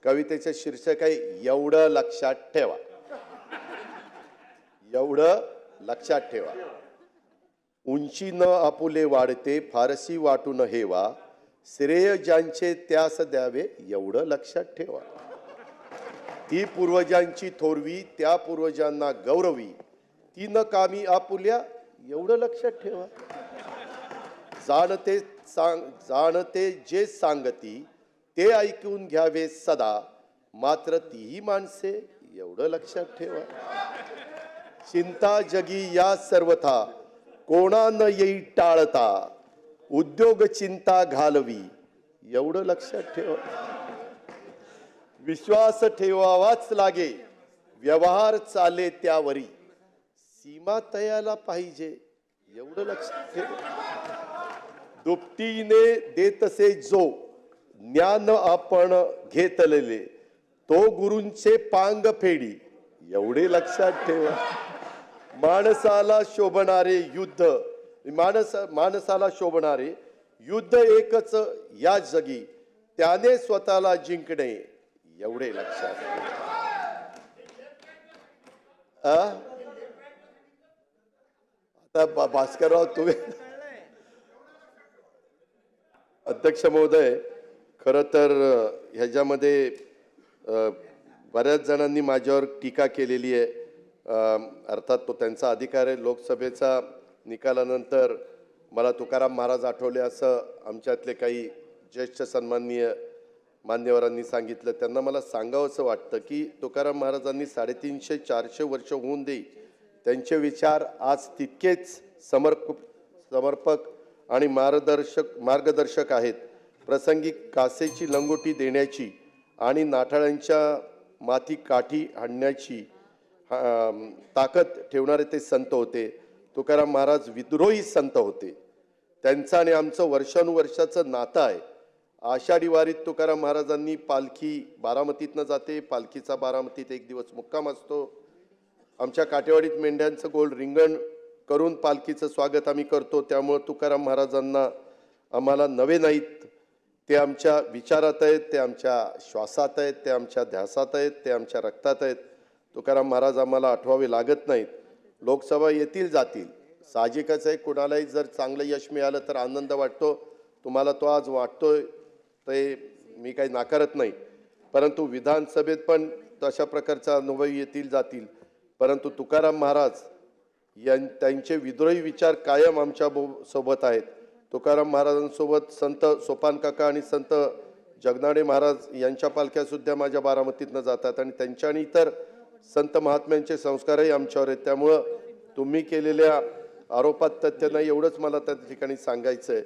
कवितेचं शीर्षक आहे एवढं लक्षात ठेवा. एवढं लक्षात ठेवा. उंची न आपुले वाढते फारसी वाटून हेवा, श्रेय ज्यांचे त्यास द्यावे एवढं लक्षात ठेवा. ती पूर्वजांची थोरवी त्या पूर्वजांना गौरवी, ती न कामी आपुल्या एवढं लक्षात ठेवा. जाणते जे सांगती ते ऐकून घ्यावे सदा, मात्र तीही माणसे एवढं लक्षात ठेवा. चिंता जगी या सर्वथा कोणा न येई टाळता, उद्योग चिंता घालवी एवढं लक्षात ठेवा. विश्वास ठेवावाच लागे व्यवहार चाले त्यावरी, सीमा तयाला पाहिजे एवढं लक्षात ठेवा. दुपटीने देतसे जो ज्ञान आपण घेतलेले, तो गुरूंचे पांग फेडी एवढे लक्षात ठेवा. माणसाला शोभणारे युद्ध माणसाला शोभणारे युद्ध एकच या जगी, त्याने स्वतःला जिंकणे एवढे लक्षात ठेवा. आता भास्करराव तुम्ही अध्यक्ष महोदय, खरं तर ह्याच्यामध्ये बऱ्याच जणांनी माझ्यावर टीका केलेली आहे. अर्थात तो त्यांचा अधिकार आहे. लोकसभेचा निकालानंतर मला तुकाराम महाराज आठवले असं आमच्यातले काही ज्येष्ठ सन्माननीय मान्यवरांनी सांगितलं. त्यांना मला सांगावंसं वाटतं की तुकाराम महाराजांनी 350-400 वर्ष होऊन देई, त्यांचे विचार आज तितकेच समर्पक आणि मार्गदर्शक आहेत. प्रसंगी कासेची लंगोटी देण्याची आणि नाठाळांच्या माती काठी हाणण्याची ताकद ठेवणारे ते संत होते. तुकाराम महाराज विद्रोही संत होते. त्यांचं आणि आमचं वर्षानुवर्षाचं नातं आहे. आषाढी वारीत तुकाराम महाराजांनी पालखी बारामतीतनं जाते, पालखीचा बारामतीत एक दिवस मुक्काम असतो. आमच्या काटेवाडीत मेंढ्यांचं गोल रिंगण करून पालखीचं स्वागत आम्ही करतो. त्यामुळे तुकाराम महाराजांना आम्हाला नवे नाहीत, ते आमच्या विचारात आहेत, ते आमच्या श्वासात आहेत, ते आमच्या ध्यासात आहेत, ते आमच्या रक्तात आहेत. तुकाराम महाराज आम्हाला आठवावे लागत नाहीत. लोकसभा येतील जातील, साहजिकच आहे. कुणालाही जर चांगलं यश मिळालं तर आनंद वाटतो. तुम्हाला तो आज वाटतोय ते मी काही नाकारत नाही. परंतु विधानसभेत पण तशा प्रकारचा अनुभव येतील जातील. परंतु तुकाराम महाराज त्यांचे विद्रोही विचार कायम आमच्या सोबत आहेत. तुकाराम महाराजांसोबत संत सोपान काका आणि संत जगनाडे महाराज यांच्या पालख्या सुद्धा माझ्या बारामतीतनं जातात आणि त्यांच्या आणि इतर संत महात्म्यांचे संस्कारही आमच्यावर आहेत. त्यामुळं तुम्ही केलेल्या आरोपात तथ्य नाही एवढंच मला त्या ठिकाणी सांगायचं आहे.